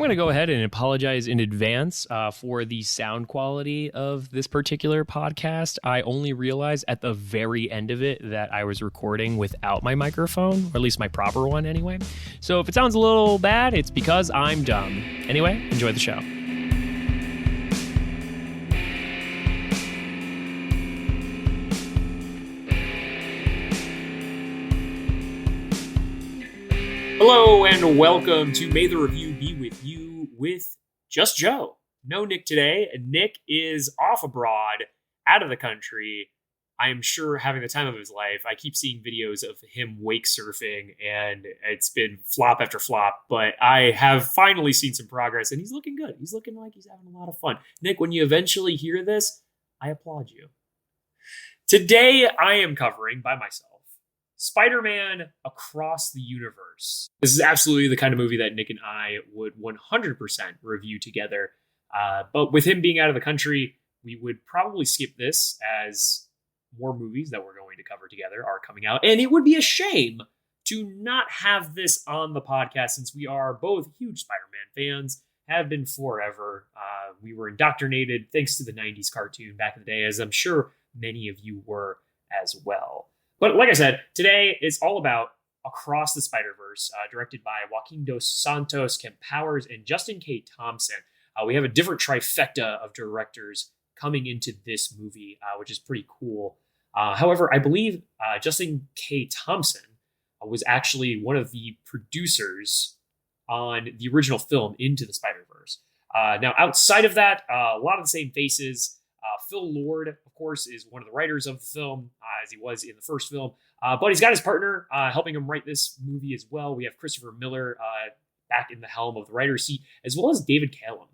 I'm going to go ahead and apologize in advance for the sound quality of this particular podcast. I only realized at the very end of it that I was recording without my microphone, or at least my proper one anyway. So if it sounds a little bad, it's because I'm dumb. Anyway, enjoy the show. Hello and welcome to May the Review Be With You with just Joe. No Nick today. Nick is off abroad, out of the country. I am sure having the time of his life. I keep seeing videos of him wake surfing and it's been flop after flop, but I have finally seen some progress and he's looking good. He's looking like he's having a lot of fun. Nick, when you eventually hear this, I applaud you. Today I am covering by myself Spider-Man Across the Universe. This is absolutely the kind of movie that Nick and I would 100% review together. But with him being out of the country, we would probably skip this as more movies that we're going to cover together are coming out. And it would be a shame to not have this on the podcast since we are both huge Spider-Man fans, have been forever. We were indoctrinated thanks to the 90s cartoon back in the day, as I'm sure many of you were as well. But like I said, today is all about Across the SpiderVerse, directed by Joaquin Dos Santos, Kemp Powers, and Justin K. Thompson. We have a different trifecta of directors coming into this movie, which is pretty cool. However, I believe Justin K. Thompson was actually one of the producers on the original film Into the Spider-Verse. Now, outside of that, a lot of the same faces. Phil Lord, of course, is one of the writers of the film, as he was in the first film. But he's got his partner helping him write this movie as well. We have Christopher Miller back in the helm of the writer's seat, as well as David Callum.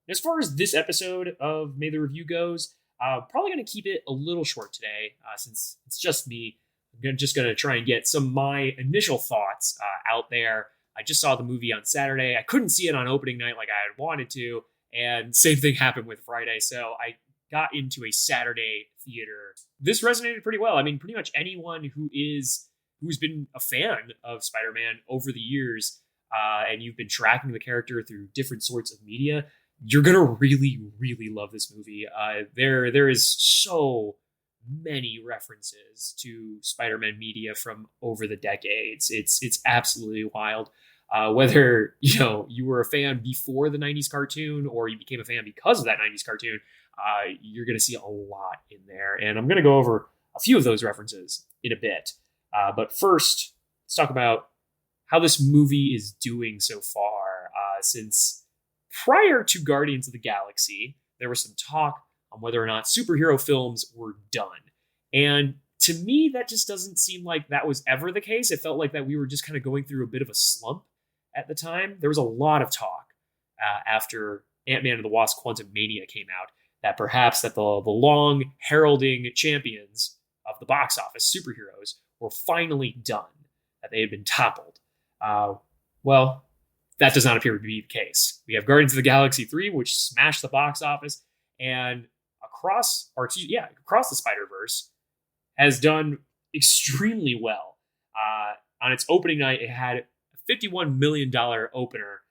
As far as this episode of May the Review goes, probably going to keep it a little short today, since it's just me. I'm just going to try and get some of my initial thoughts out there. I just saw the movie on Saturday. I couldn't see it on opening night like I had wanted to, and same thing happened with Friday, so I got into a Saturday theater. This resonated pretty well. I mean, pretty much anyone who's been a fan of Spider-Man over the years, and you've been tracking the character through different sorts of media, you're gonna really, really love this movie. There is so many references to Spider-Man media from over the decades. It's absolutely wild. Whether you were a fan before the 90s cartoon or you became a fan because of that 90s cartoon, you're going to see a lot in there. And I'm going to go over a few of those references in a bit. But first, let's talk about how this movie is doing so far. Since prior to Guardians of the Galaxy, there was some talk on whether or not superhero films were done. And to me, that just doesn't seem like that was ever the case. It felt like that we were just kind of going through a bit of a slump at the time. There was a lot of talk after Ant-Man and the Wasp: Quantumania came out that perhaps that the long heralding champions of the box office, superheroes, were finally done, that they had been toppled. Well, that does not appear to be the case. We have Guardians of the Galaxy 3, which smashed the box office, and Across the Spider-Verse has done extremely well. On its opening night, it had a $51 million opener,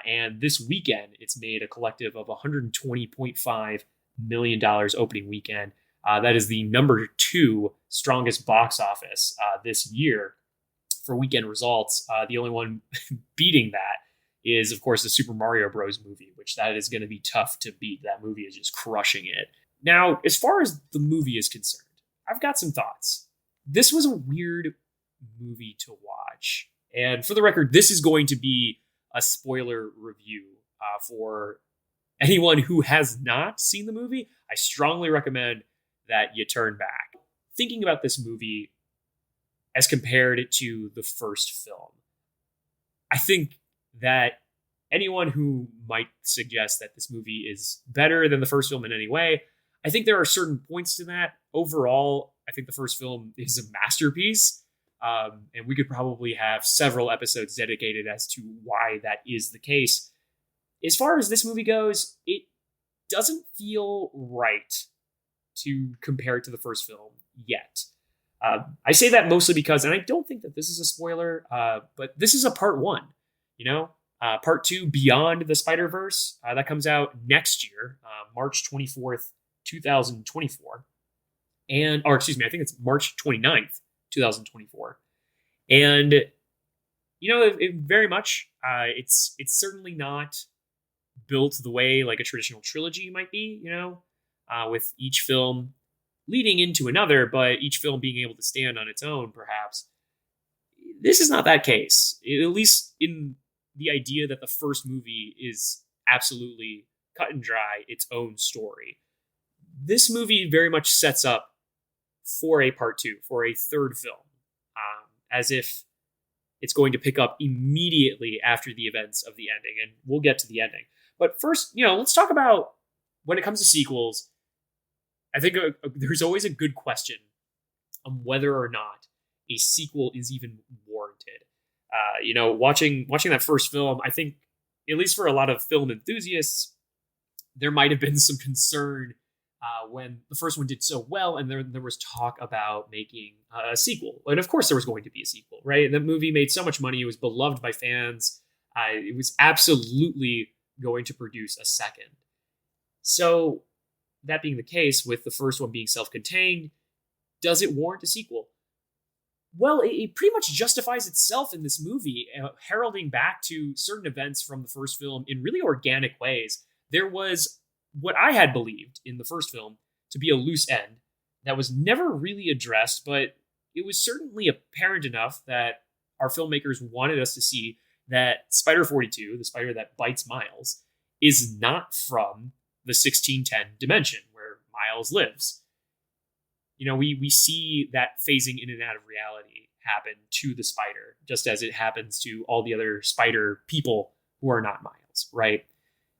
and this weekend, it's made a collective of $120.5 million opening weekend. That is the number 2 strongest box office this year for weekend results. The only one beating that is, of course, the Super Mario Bros. Movie, which that is going to be tough to beat. That movie is just crushing it. Now, as far as the movie is concerned, I've got some thoughts. This was a weird movie to watch. And for the record, this is going to be a spoiler review for anyone who has not seen the movie. I strongly recommend that you turn back. Thinking about this movie as compared to the first film, I think that anyone who might suggest that this movie is better than the first film in any way, I think there are certain points to that. Overall, I think the first film is a masterpiece. And we could probably have several episodes dedicated as to why that is the case. As far as this movie goes, it doesn't feel right to compare it to the first film yet. I say that mostly because, and I don't think that this is a spoiler, but this is a part 1. Part 2, Beyond the Spider-Verse, that comes out next year, March 24th, 2024. Or excuse me, I think it's March 29th, 2024. And, it very much, it's certainly not built the way like a traditional trilogy might be, with each film leading into another, but each film being able to stand on its own, perhaps. This is not that case, at least in the idea that the first movie is absolutely cut and dry its own story. This movie very much sets up for a part 2, for a third film, as if it's going to pick up immediately after the events of the ending, and we'll get to the ending. But first, let's talk about when it comes to sequels. I think there's always a good question on whether or not a sequel is even warranted. Watching that first film, I think, at least for a lot of film enthusiasts, there might have been some concern when the first one did so well, and there was talk about making a sequel. And of course there was going to be a sequel, right? And the movie made so much money. It was beloved by fans. It was absolutely going to produce a second. So that being the case, with the first one being self-contained, does it warrant a sequel? Well, it pretty much justifies itself in this movie, heralding back to certain events from the first film in really organic ways. There was what I had believed in the first film to be a loose end that was never really addressed, but it was certainly apparent enough that our filmmakers wanted us to see that Spider-42, the spider that bites Miles, is not from the 1610 dimension where Miles lives. We see that phasing in and out of reality happen to the spider, just as it happens to all the other spider people who are not Miles, right?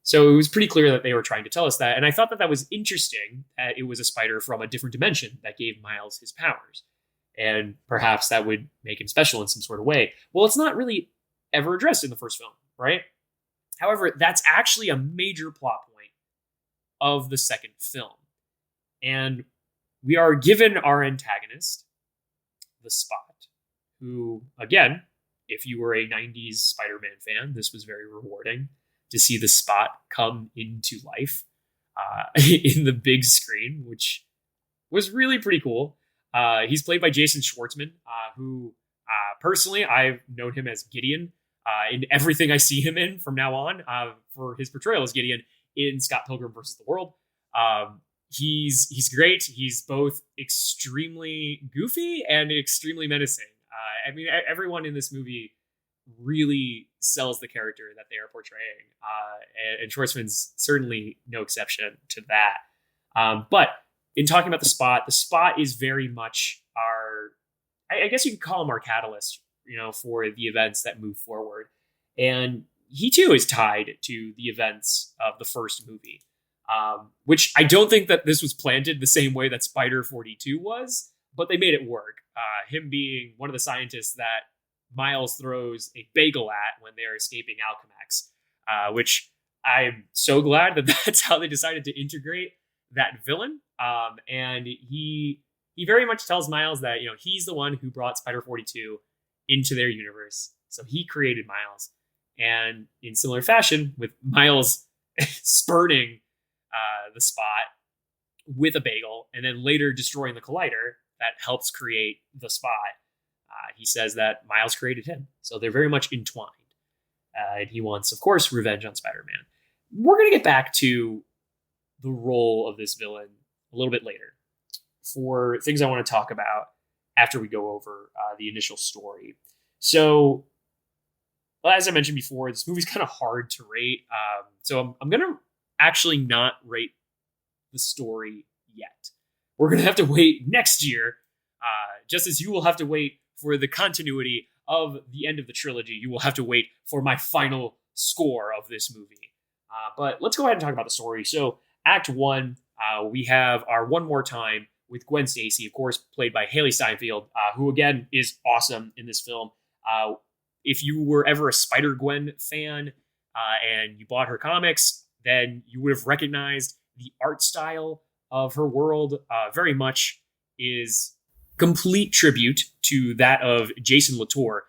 So it was pretty clear that they were trying to tell us that. And I thought that was interesting, that it was a spider from a different dimension that gave Miles his powers. And perhaps that would make him special in some sort of way. Well, it's not really ever addressed in the first film, right? However, that's actually a major plot point of the second film. And we are given our antagonist, the Spot, who, again, if you were a 90s Spider-Man fan, this was very rewarding to see the Spot come into life in the big screen, which was really pretty cool. He's played by Jason Schwartzman, who personally, I've known him as Gideon in everything I see him in from now on, for his portrayal as Gideon in Scott Pilgrim vs. the World. He's great. He's both extremely goofy and extremely menacing. Everyone in this movie really sells the character that they are portraying. And Schwartzman's certainly no exception to that. But in talking about the Spot is very much I guess you could call him our catalyst, for the events that move forward. And he too is tied to the events of the first movie. Which I don't think that this was planted the same way that Spider-42 was, but they made it work. Him being one of the scientists that Miles throws a bagel at when they're escaping Alchemax, which I'm so glad that that's how they decided to integrate that villain. And he very much tells Miles that, he's the one who brought Spider-42 into their universe. So he created Miles. And in similar fashion, with Miles spurning the Spot with a bagel and then later destroying the collider that helps create the Spot, he says that Miles created him. So they're very much entwined. And he wants, of course, revenge on Spider-Man. We're going to get back to the role of this villain a little bit later for things I want to talk about after we go over the initial story. So, as I mentioned before, this movie's kind of hard to rate. So I'm going to actually not rate the story yet. We're going to have to wait next year, just as you will have to wait for the continuity of the end of the trilogy. You will have to wait for my final score of this movie. But let's go ahead and talk about the story. So Act 1, we have our One More Time with Gwen Stacy, of course, played by Haley Steinfeld, who, again, is awesome in this film. If you were ever a Spider-Gwen fan and you bought her comics, then you would have recognized the art style of her world. Very much is complete tribute to that of Jason Latour,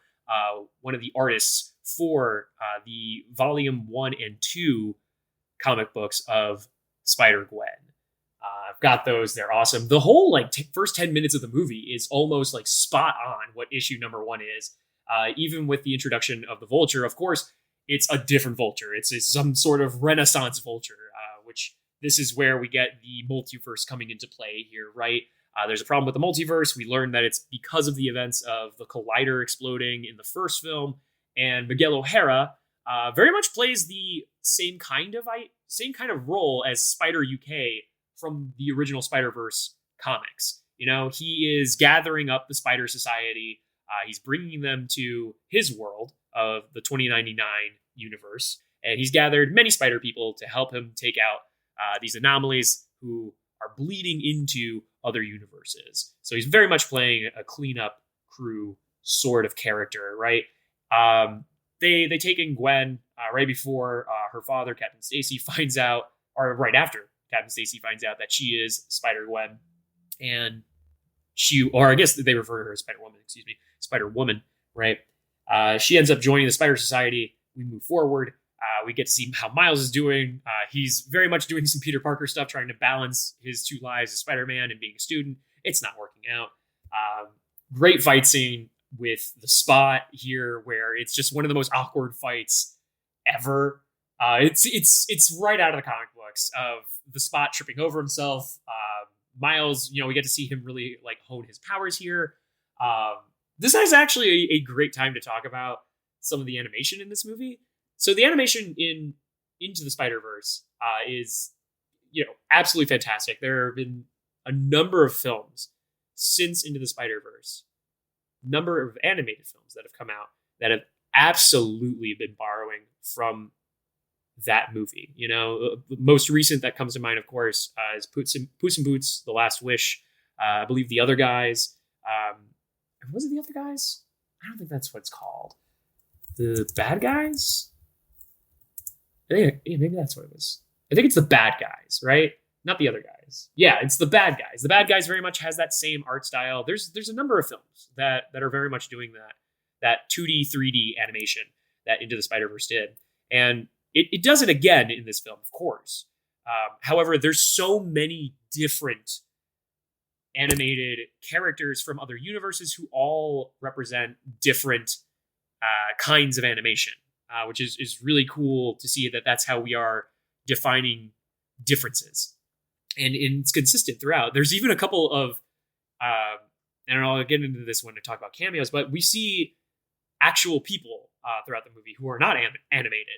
one of the artists for the volume 1 and 2 comic books of Spider-Gwen. I've got those. They're awesome. The whole first 10 minutes of the movie is almost like spot on what issue number 1 is. Even with the introduction of the Vulture, of course, it's a different Vulture. It's some sort of Renaissance Vulture, which this is where we get the multiverse coming into play here, right? There's a problem with the multiverse. We learn that it's because of the events of the Collider exploding in the first film, and Miguel O'Hara very much plays the same kind of role as Spider UK from the original SpiderVerse comics. He is gathering up the Spider Society. He's bringing them to his world of the 2099 universe, and he's gathered many Spider people to help him take out these anomalies who are bleeding into other universes. So he's very much playing a cleanup crew sort of character, right? They take in Gwen right before her father, Captain Stacy, finds out, or right after Captain Stacy finds out that she is Spider-Gwen, and I guess they refer to her as Spider-Woman, Spider-Woman, right? She ends up joining the Spider Society. We move forward. We get to see how Miles is doing. He's very much doing some Peter Parker stuff, trying to balance his 2 lives as Spider-Man and being a student. It's not working out. Great fight scene with the Spot here, where it's just one of the most awkward fights ever. It's right out of the comic books of the Spot tripping over himself. Miles, we get to see him really hone his powers here. This is actually a great time to talk about some of the animation in this movie. So the animation in Into the Spider-Verse is, absolutely fantastic. There have been a number of films since Into the Spider-Verse, number of animated films that have come out that have absolutely been borrowing from that movie. The most recent that comes to mind, of course, is Puss in Boots: The Last Wish. I believe The Other Guys. Was it The Other Guys? I don't think that's what it's called. The Bad Guys? Maybe that's what it was. I think it's The Bad Guys, right? Not The Other Guys. Yeah, it's The Bad Guys. The Bad Guys very much has that same art style. There's a number of films that are very much doing that 2D, 3D animation that Into the Spider-Verse did. And it does it again in this film, of course. However, there's so many different animated characters from other universes who all represent different kinds of animation, which is really cool to see that's how we are defining differences. And it's consistent throughout. There's even a couple of, and I'll get into this when I talk about cameos, but we see actual people throughout the movie who are not animated.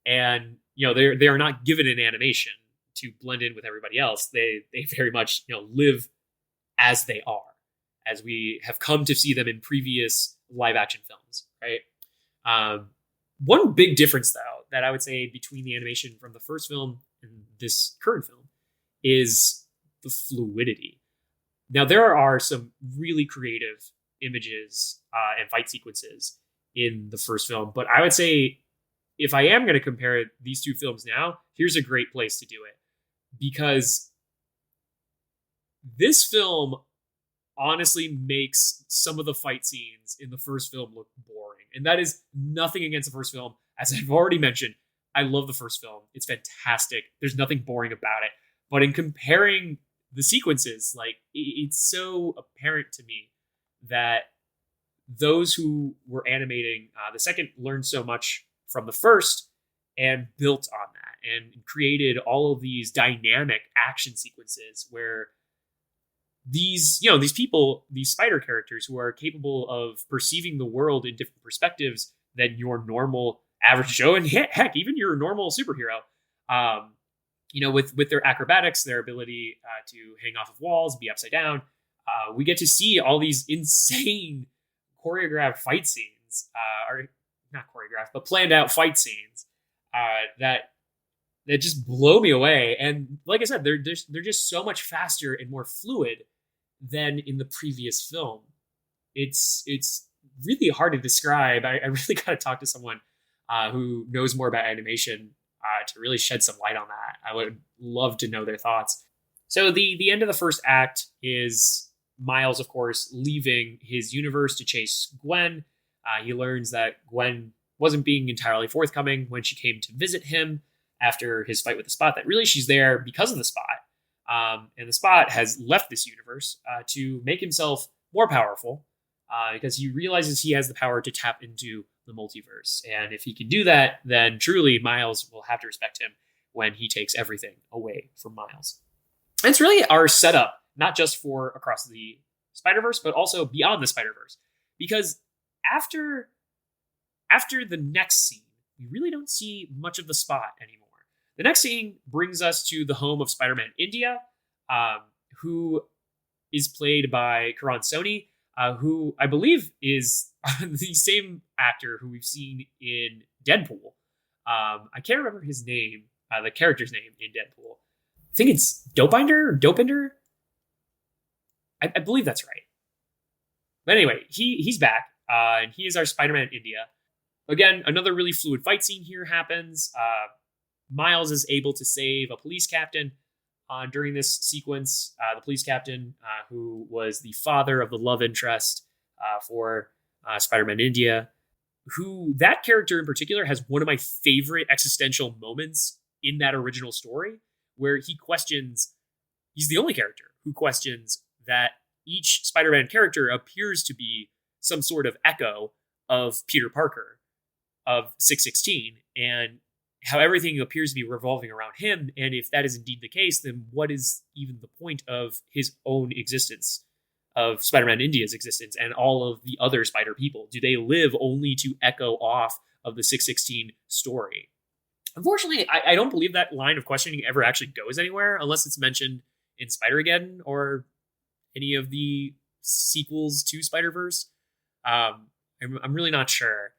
And, they are not given an animation to blend in with everybody else. They very much, live as they are, as we have come to see them in previous live action films, right? One big difference, though, that I would say between the animation from the first film and this current film is the fluidity. Now, there are some really creative images and fight sequences in the first film, but I would say if I am going to compare these two films now, here's a great place to do it. Because this film honestly makes some of the fight scenes in the first film look boring. And that is nothing against the first film. As I've already mentioned, I love the first film. It's fantastic. There's nothing boring about it. But in comparing the sequences, it's so apparent to me that those who were animating the second learned so much from the first and built on that and created all of these dynamic action sequences where these people, these spider characters who are capable of perceiving the world in different perspectives than your normal average Joe, and heck, even your normal superhero, with their acrobatics, their ability to hang off of walls, be upside down, we get to see all these insane choreographed fight scenes, or not choreographed, but planned out fight scenes that just blow me away. And like I said, they're just so much faster and more fluid than in the previous film. It's really hard to describe. I really got to talk to someone who knows more about animation to really shed some light on that. I would love to know their thoughts. So the end of the first act is Miles, of course, leaving his universe to chase Gwen. He learns that Gwen wasn't being entirely forthcoming when she came to visit him after his fight with the Spot, that really she's there because of the Spot. And the Spot has left this universe to make himself more powerful because he realizes he has the power to tap into the multiverse. And if he can do that, then truly Miles will have to respect him when he takes everything away from Miles. And it's really our setup, not just for Across the Spider-Verse, but also beyond the Spider-Verse. Because after the next scene, we really don't see much of the Spot anymore. The next scene brings us to the home of Spider-Man India, who is played by Karan Soni, who I believe is the same actor who we've seen in Deadpool. I can't remember his name, the character's name in Deadpool. I think it's Dopinder? I believe that's right. But anyway, he's back, and he is our Spider-Man India. Again, another really fluid fight scene here happens. Miles is able to save a police captain during this sequence. The police captain, who was the father of the love interest for Spider-Man India, who that character in particular has one of my favorite existential moments in that original story, where he's the only character who questions that each Spider-Man character appears to be some sort of echo of Peter Parker of 616, and how everything appears to be revolving around him. And if that is indeed the case, then what is even the point of his own existence, of Spider-Man India's existence, and all of the other Spider people? Do they live only to echo off of the 616 story? Unfortunately, I don't believe that line of questioning ever actually goes anywhere unless it's mentioned in Spider-Geddon or any of the sequels to Spider-Verse. I'm really not sure.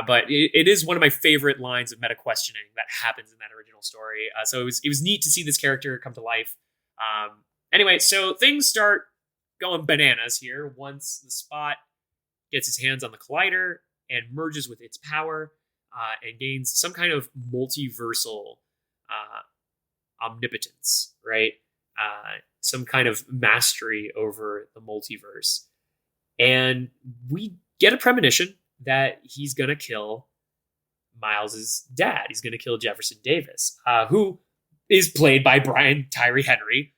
But it is one of my favorite lines of meta questioning that happens in that original story. So it was neat to see this character come to life. Anyway, so things start going bananas here once the Spot gets his hands on the Collider and merges with its power and gains some kind of multiversal omnipotence, right? Some kind of mastery over the multiverse. And we get a premonition that he's going to kill Miles's dad. He's going to kill Jefferson Davis, who is played by Brian Tyree Henry,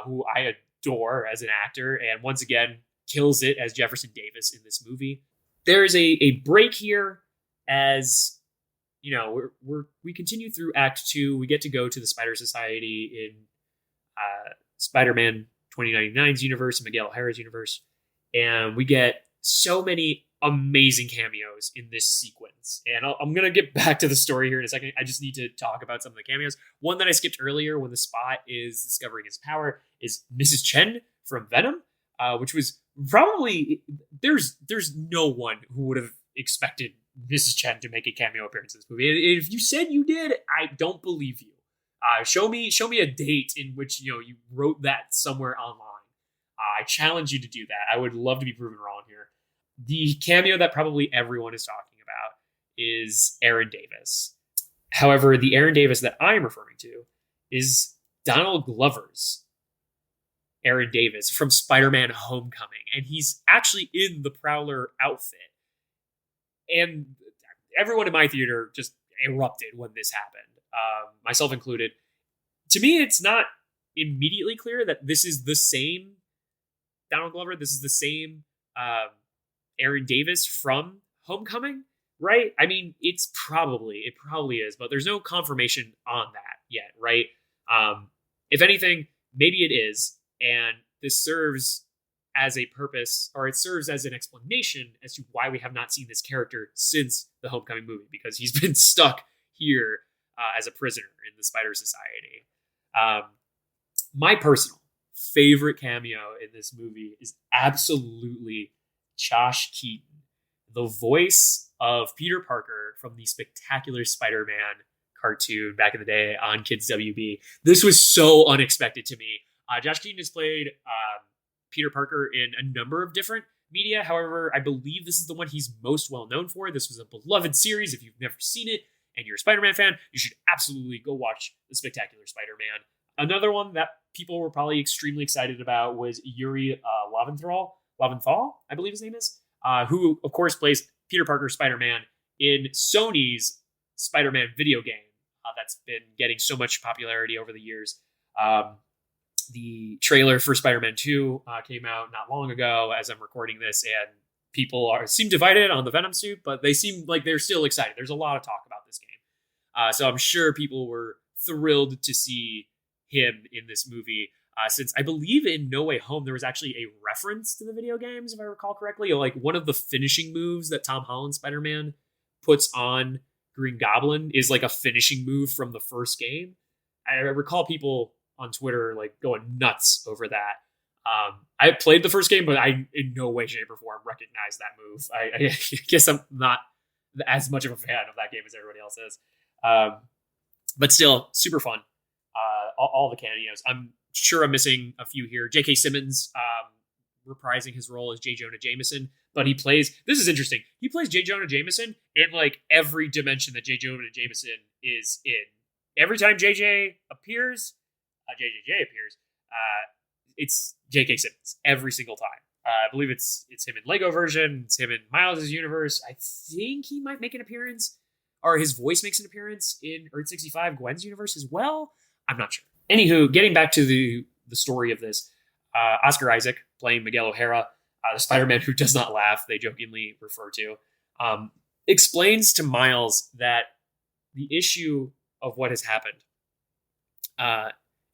who I adore as an actor, and once again kills it as Jefferson Davis in this movie. There is a break here as, you know, we continue through Act 2. We get to go to the Spider Society in Spider-Man 2099's universe, Miguel O'Hara's universe, and we get so many amazing cameos in this sequence. And I'm going to get back to the story here in a second. I just need to talk about some of the cameos. One that I skipped earlier when the Spot is discovering his power is Mrs. Chen from Venom, which was probably, there's no one who would have expected Mrs. Chen to make a cameo appearance in this movie. And if you said you did, I don't believe you. Show me a date in which you wrote that somewhere online. I challenge you to do that. I would love to be proven wrong here. The cameo that probably everyone is talking about is Aaron Davis. However, the Aaron Davis that I'm referring to is Donald Glover's Aaron Davis from Spider-Man Homecoming. And he's actually in the Prowler outfit. And everyone in my theater just erupted when this happened, myself included. To me, it's not immediately clear that this is the same Donald Glover. This is the same Aaron Davis from Homecoming, right? I mean, it probably is, but there's no confirmation on that yet, right? If anything, maybe it is, and this serves as a purpose, or it serves as an explanation as to why we have not seen this character since the Homecoming movie, because he's been stuck here as a prisoner in the Spider Society. My personal favorite cameo in this movie is absolutely Josh Keaton, the voice of Peter Parker from the Spectacular Spider-Man cartoon back in the day on Kids WB. This was so unexpected to me. Josh Keaton has played Peter Parker in a number of different media. However, I believe this is the one he's most well known for. This was a beloved series. If you've never seen it and you're a Spider-Man fan, you should absolutely go watch The Spectacular Spider-Man. Another one that people were probably extremely excited about was Yuri Lowenthal, I believe his name is, who, of course, plays Peter Parker Spider-Man in Sony's Spider-Man video game that's been getting so much popularity over the years. The trailer for Spider-Man 2 came out not long ago as I'm recording this, and people seem divided on the Venom suit, but they seem like they're still excited. There's a lot of talk about this game. So I'm sure people were thrilled to see him in this movie, since I believe in No Way Home, there was actually a reference to the video games, if I recall correctly. Like one of the finishing moves that Tom Holland Spider-Man puts on Green Goblin is like a finishing move from the first game. I recall people on Twitter like going nuts over that. I played the first game, but I in no way, shape, or form recognize that move. I guess I'm not as much of a fan of that game as everybody else is. But still, super fun. All the cameos. I'm sure I'm missing a few here. J.K. Simmons reprising his role as J. Jonah Jameson, but he plays, this is interesting, he plays J. Jonah Jameson in like every dimension that J. Jonah Jameson is in. Every time JJ appears, it's J.K. Simmons every single time. I believe it's him in Lego version, it's him in Miles' universe. I think he might make an appearance, or his voice makes an appearance in Earth 65, Gwen's universe as well. I'm not sure. Anywho, getting back to the story of this, Oscar Isaac playing Miguel O'Hara, the Spider-Man who does not laugh, they jokingly refer to, explains to Miles that the issue of what has happened,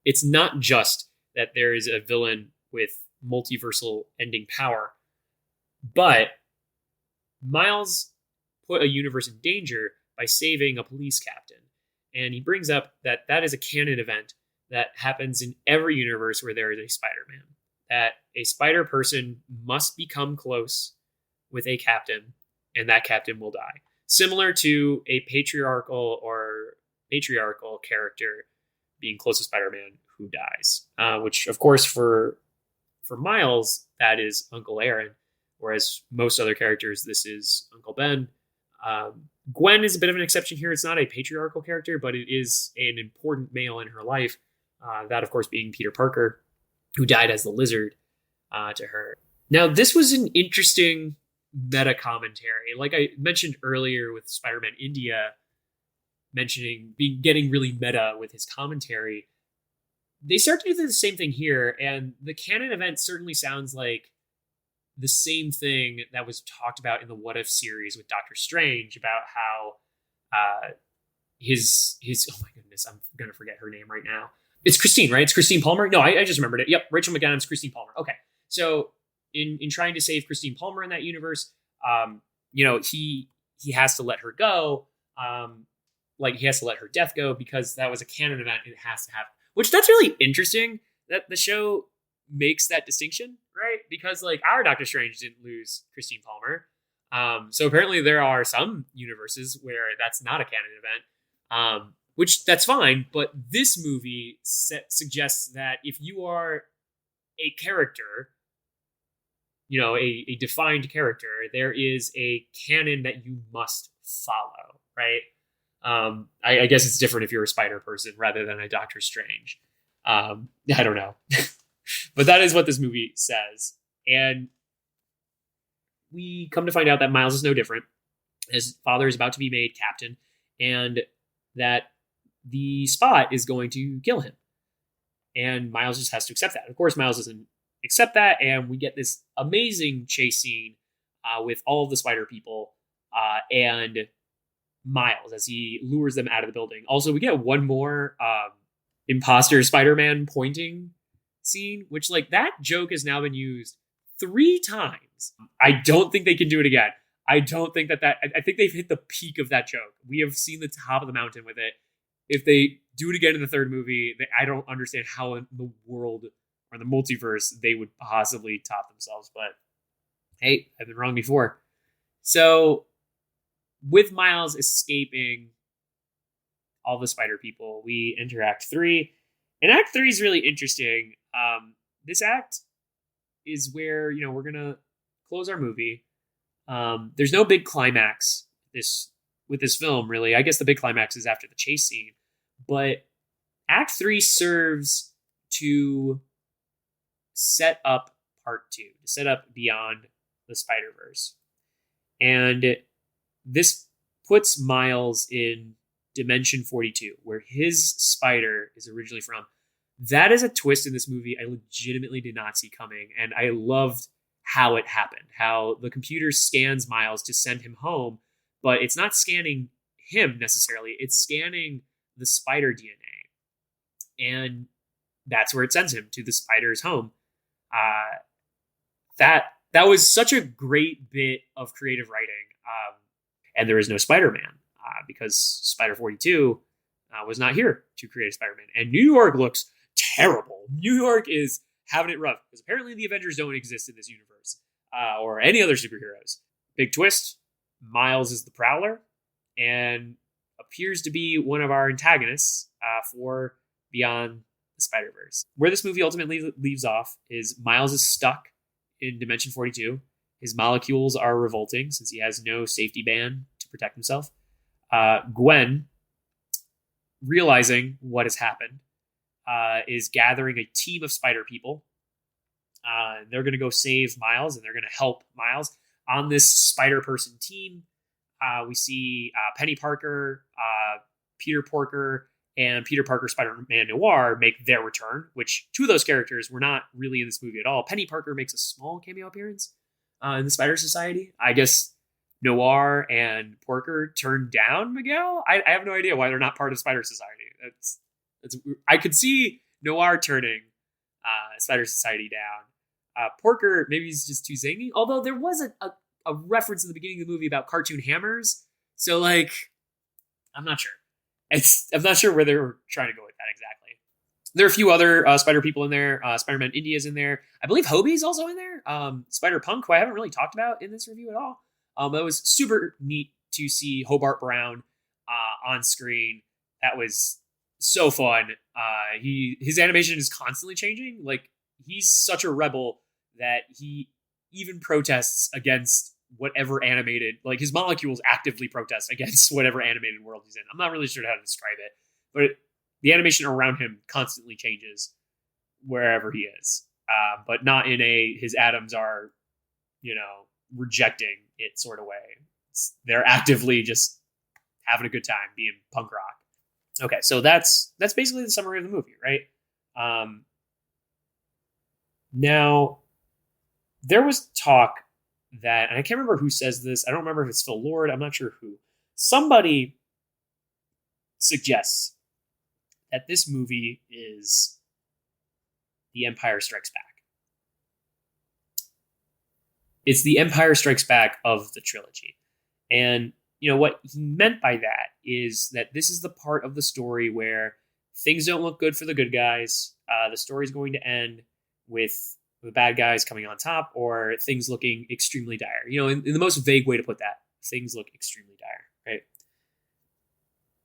it's not just that there is a villain with multiversal ending power, but Miles put a universe in danger by saving a police captain. And he brings up that that is a canon event that happens in every universe where there is a Spider-Man. That a spider person must become close with a captain, and that captain will die. Similar to a patriarchal or matriarchal character being close to Spider-Man who dies. Which, of course, for Miles, that is Uncle Aaron. Whereas most other characters, this is Uncle Ben. Gwen is a bit of an exception here. It's not a patriarchal character, but it is an important male in her life. That, of course, being Peter Parker, who died as the Lizard to her. Now, this was an interesting meta commentary. Like I mentioned earlier with Spider-Man India, getting really meta with his commentary. They start to do the same thing here, and the canon event certainly sounds like the same thing that was talked about in the What If series with Doctor Strange about how his oh my goodness, I'm gonna forget her name right now. It's Christine, right? It's Christine Palmer. No, I just remembered it. Yep, Rachel McAdams, Christine Palmer. Okay, so in trying to save Christine Palmer in that universe, he has to let her go. He has to let her death go because that was a canon event. And it has to happen. Which that's really interesting that the show makes that distinction, right? Because like our Doctor Strange didn't lose Christine Palmer. So apparently there are some universes where that's not a canon event, which that's fine. But this movie suggests that if you are a character, a defined character, there is a canon that you must follow, right? I guess it's different if you're a spider person rather than a Doctor Strange. I don't know. But that is what this movie says. And we come to find out that Miles is no different. His father is about to be made captain, and that the Spot is going to kill him. And Miles just has to accept that. Of course, Miles doesn't accept that, and we get this amazing chase scene with all of the spider people and Miles as he lures them out of the building. Also, we get one more imposter Spider-Man pointing scene, which like that joke has now been used 3 times. I don't think they can do it again. I don't think I think they've hit the peak of that joke. We have seen the top of the mountain with it. If they do it again in the 3rd movie, I don't understand how in the world or the multiverse they would possibly top themselves. But hey, I've been wrong before. So with Miles escaping all the spider people, we enter Act 3. And Act 3 is really interesting. This act is where, we're going to close our movie. There's no big climax with this film, really. I guess the big climax is after the chase scene. But Act 3 serves to set up Part 2, to set up Beyond the Spider-Verse. And this puts Miles in Dimension 42, where his spider is originally from. That is a twist in this movie I legitimately did not see coming, and I loved how it happened, how the computer scans Miles to send him home, but it's not scanning him necessarily, it's scanning the spider DNA. And that's where it sends him, to the spider's home. That was such a great bit of creative writing. And there is no Spider-Man because Spider 42 was not here to create a Spider-Man. And New York looks terrible. New York is having it rough because apparently the Avengers don't exist in this universe or any other superheroes. Big twist, Miles is the Prowler and appears to be one of our antagonists for Beyond the Spider-Verse. Where this movie ultimately leaves off is Miles is stuck in Dimension 42. His molecules are revolting since he has no safety band to protect himself. Gwen, realizing what has happened, is gathering a team of spider people. They're going to go save Miles, and they're going to help Miles. On this spider person team, we see Penny Parker, Peter Porker, and Peter Parker Spider-Man Noir make their return, which two of those characters were not really in this movie at all. Penny Parker makes a small cameo appearance in the Spider Society. I guess Noir and Porker turned down Miguel. I have no idea why they're not part of Spider Society. I could see Noir turning Spider Society down. Porker, maybe he's just too zany. Although there was a reference in the beginning of the movie about cartoon hammers. So, like, I'm not sure. I'm not sure where they were trying to go with that exactly. There are a few other Spider people in there. Spider-Man India's in there. I believe Hobie's also in there. Spider-Punk, who I haven't really talked about in this review at all. It was super neat to see Hobart Brown on screen. That was so fun. His animation is constantly changing. Like, he's such a rebel that he even protests against whatever animated, like his molecules actively protest against whatever animated world he's in. I'm not really sure how to describe it, but the animation around him constantly changes wherever he is. But not in his atoms are, rejecting it sort of way. They're actively just having a good time being punk rock. Okay, so that's basically the summary of the movie, right? Now, there was talk that, and I can't remember who says this. I don't remember if it's Phil Lord. I'm not sure who. Somebody suggests that this movie is The Empire Strikes Back. It's The Empire Strikes Back of the trilogy. And, what he meant by that is that this is the part of the story where things don't look good for the good guys. The story's going to end with the bad guys coming on top, or things looking extremely dire. In the most vague way to put that, things look extremely dire, right?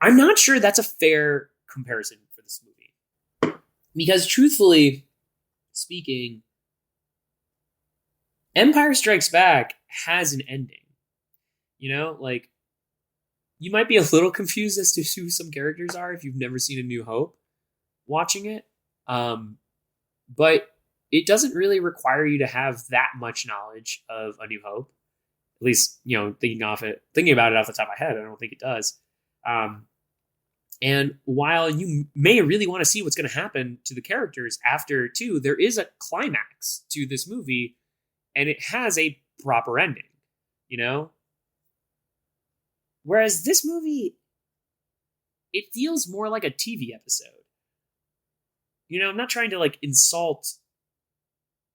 I'm not sure that's a fair comparison for this movie. Because truthfully speaking, Empire Strikes Back has an ending. You might be a little confused as to who some characters are if you've never seen A New Hope watching it. But it doesn't really require you to have that much knowledge of A New Hope. At least, thinking about it off the top of my head, I don't think it does. And while you may really want to see what's going to happen to the characters after 2, there is a climax to this movie, and it has a proper ending, Whereas this movie, it feels more like a TV episode. I'm not trying to insult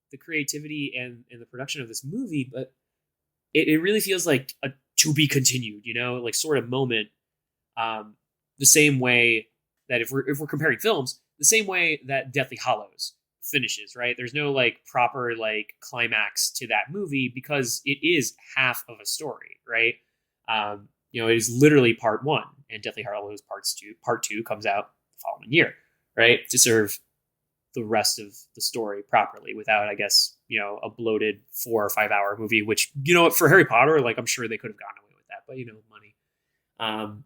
the creativity and the production of this movie, but it really feels like a to be continued, sort of moment. The same way that if we're comparing films, the same way that Deathly Hallows finishes, right? There's no proper climax to that movie because it is half of a story, right? It is literally part 1, and Deathly Hallows part 2 comes out the following year, right? To serve the rest of the story properly without, I guess, a bloated 4 or 5 hour movie, which, for Harry Potter, I'm sure they could have gotten away with that, but money.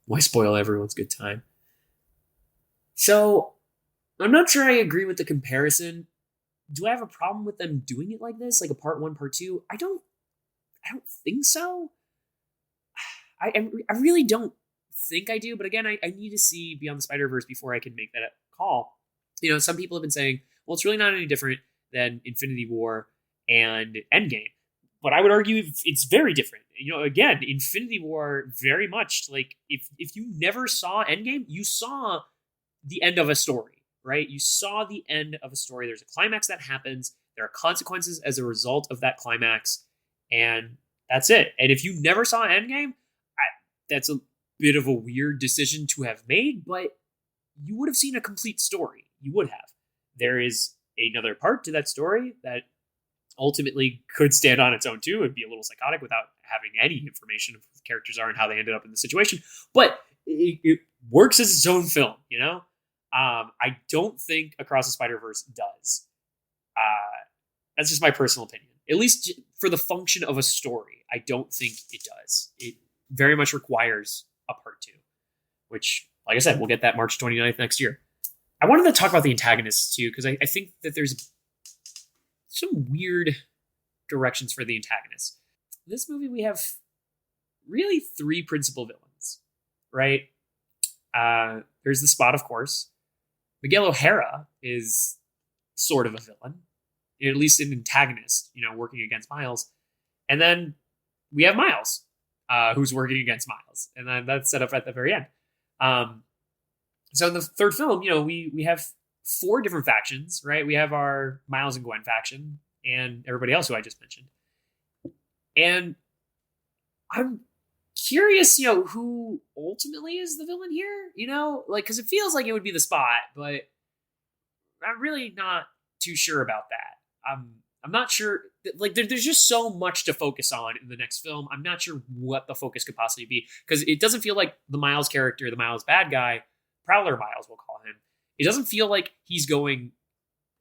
Why spoil everyone's good time? So I'm not sure I agree with the comparison, Do I have a problem with them doing it like this, like a part one, part two? I don't think so. I really don't think I do, but again, I need to see Beyond the Spider-Verse before I can make that call. Some people have been saying, well, it's really not any different than Infinity War and Endgame. But I would argue it's very different. Again, Infinity War very much like if you never saw Endgame, you saw the end of a story, right? You saw the end of a story. There's a climax that happens. There are consequences as a result of that climax, and that's it. And if you never saw Endgame, that's a bit of a weird decision to have made, but you would have seen a complete story. You would have. There is another part to that story that ultimately could stand on its own too and be a little psychotic without having any information of who the characters are and how they ended up in the situation. But it works as its own film, I don't think Across the Spider-Verse does. That's just my personal opinion. At least for the function of a story, I don't think it does. It very much requires a part two, which, like I said, we'll get that March 29th next year. I wanted to talk about the antagonists too, because I think that there's some weird directions for the antagonists. In this movie, we have really three principal villains, right? There's the Spot, of course. Miguel O'Hara is sort of a villain, at least an antagonist, working against Miles. And then we have Miles, who's working against Miles. And then that's set up at the very end. So in the third film, we have four different factions, right? We have our Miles and Gwen faction and everybody else who I just mentioned. And I'm curious, who ultimately is the villain here, because it feels like it would be the Spot, but I'm really not too sure about that. I'm not sure, there's just so much to focus on in the next film. I'm not sure what the focus could possibly be, because it doesn't feel like the Miles character, the Miles bad guy, Prowler Miles, we'll call him, it doesn't feel like he's going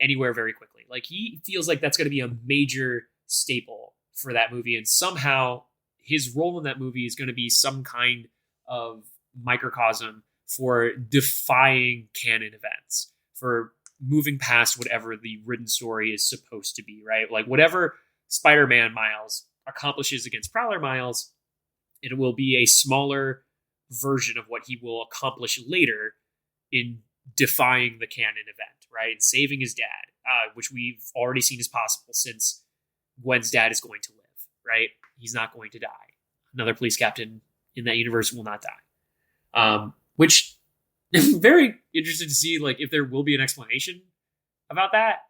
anywhere very quickly. Like, he feels like that's going to be a major staple for that movie, and somehow his role in that movie is going to be some kind of microcosm for defying canon events, for moving past whatever the written story is supposed to be, right? Like, whatever Spider-Man Miles accomplishes against Prowler Miles, it will be a smaller version of what he will accomplish later in defying the canon event, right? And saving his dad, which we've already seen is possible since Gwen's dad is going to live, right? He's not going to die. Another police captain in that universe will not die. Which I'm very interested to see, like, if there will be an explanation about that.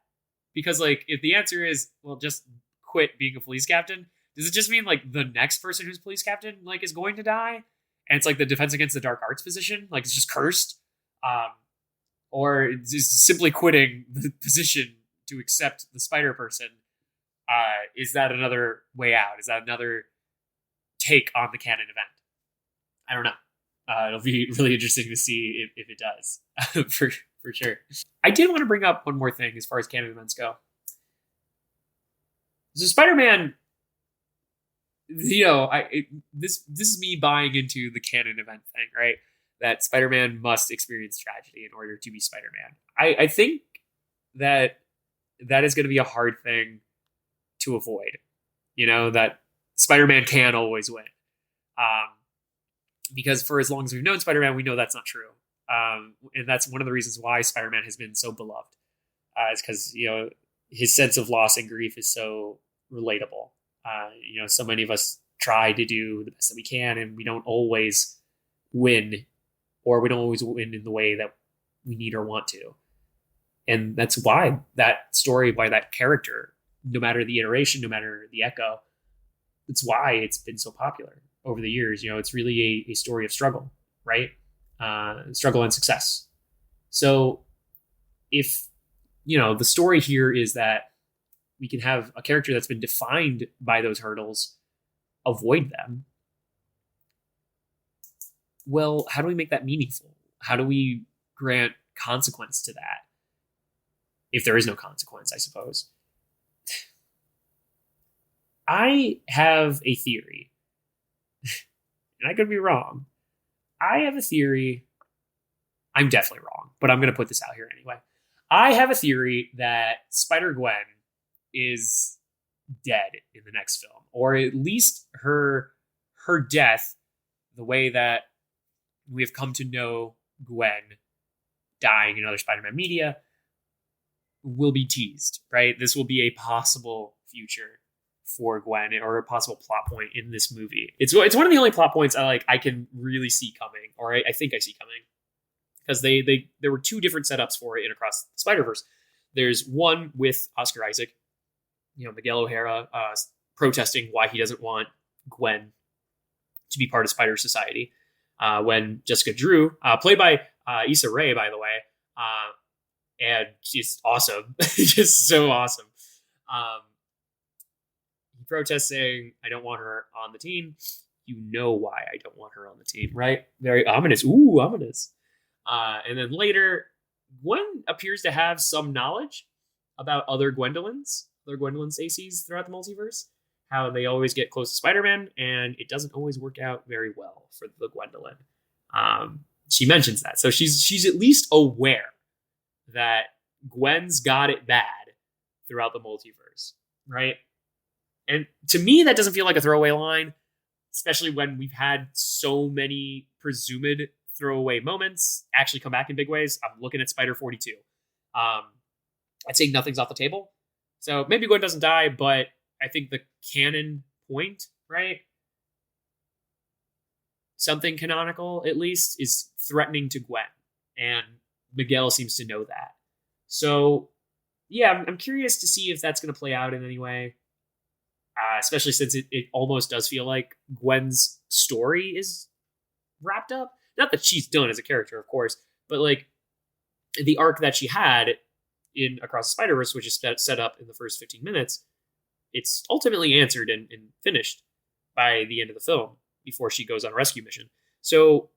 Because, like, if the answer is, well, just quit being a police captain, does it just mean, like, the next person who's police captain, like, is going to die? And it's like the Defense Against the Dark Arts position, like, it's just cursed? Or is simply quitting the position to accept the Spider Person? Is that another way out? Is that another take on the canon event? I don't know. It'll be really interesting to see if it does, for sure. I did want to bring up one more thing as far as canon events go. So Spider-Man, this is me buying into the canon event thing, right? That Spider-Man must experience tragedy in order to be Spider-Man. I think that is going to be a hard thing to avoid. That Spider-Man can always win. Because for as long as we've known Spider-Man, we know that's not true. And that's one of the reasons why Spider-Man has been so beloved. Is because, his sense of loss and grief is so relatable. So many of us try to do the best that we can, and we don't always win, or we don't always win in the way that we need or want to. And that's why that story, why that character, no matter the iteration, no matter the echo, it's why it's been so popular over the years. It's really a story of struggle, right? Struggle and success. So if, the story here is that we can have a character that's been defined by those hurdles avoid them, well, how do we make that meaningful? How do we grant consequence to that? If there is no consequence, I suppose. I have a theory, and I could be wrong. I have a theory. I'm definitely wrong, but I'm going to put this out here anyway. I have a theory that Spider-Gwen is dead in the next film, or at least her death, the way that we have come to know Gwen dying in other Spider-Man media, will be teased, right? This will be a possible future for Gwen, or a possible plot point in this movie. It's one of the only plot points I can really see coming, or I think I see coming, because there were two different setups for it in Across the Spider-Verse. There's one with Oscar Isaac, Miguel O'Hara protesting why he doesn't want Gwen to be part of Spider Society, when Jessica Drew, played by Issa Rae, by the way, and she's awesome, just so awesome. He protests saying, "I don't want her on the team." You know why I don't want her on the team, right? Very ominous. Ooh, ominous. And then later, Gwen appears to have some knowledge about other Gwendolyn's ACs throughout the multiverse, how they always get close to Spider-Man, and it doesn't always work out very well for the Gwendolyn. She mentions that. So she's at least aware that Gwen's got it bad throughout the multiverse, right? And to me, that doesn't feel like a throwaway line, especially when we've had so many presumed throwaway moments actually come back in big ways. I'm looking at Spider 42. I'd say nothing's off the table. So maybe Gwen doesn't die, but I think the canon point, right? Something canonical, at least, is threatening to Gwen. And Miguel seems to know that. So, yeah, I'm curious to see if that's going to play out in any way. Especially since it almost does feel like Gwen's story is wrapped up. Not that she's done as a character, of course, but like the arc that she had in Across the Spider-Verse, which is set up in the first 15 minutes, it's ultimately answered and finished by the end of the film before she goes on a rescue mission. So,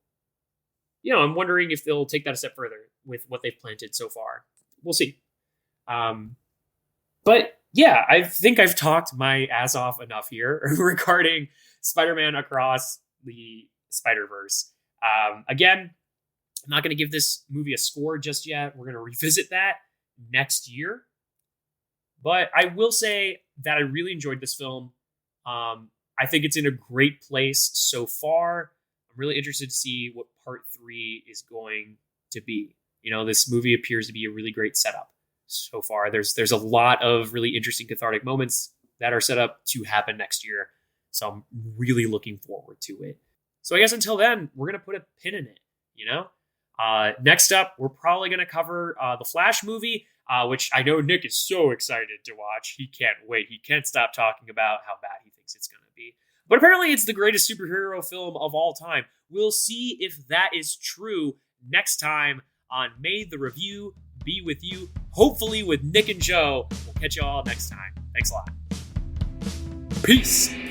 I'm wondering if they'll take that a step further with what they've planted so far. We'll see. But yeah, I think I've talked my ass off enough here regarding Spider-Man Across the Spider-Verse. Again, I'm not going to give this movie a score just yet. We're going to revisit that next year. But I will say that I really enjoyed this film. I think it's in a great place so far. I'm really interested to see what part 3 is going to be. This movie appears to be a really great setup so far. There's a lot of really interesting cathartic moments that are set up to happen next year. So I'm really looking forward to it. So I guess until then, we're going to put a pin in it, Next up, we're probably going to cover the Flash movie, which I know Nick is so excited to watch. He can't wait. He can't stop talking about how bad he thinks it's going to be. But apparently it's the greatest superhero film of all time. We'll see if that is true next time on May the Review Be With You, hopefully with Nick and Joe. We'll catch you all next time. Thanks a lot. Peace.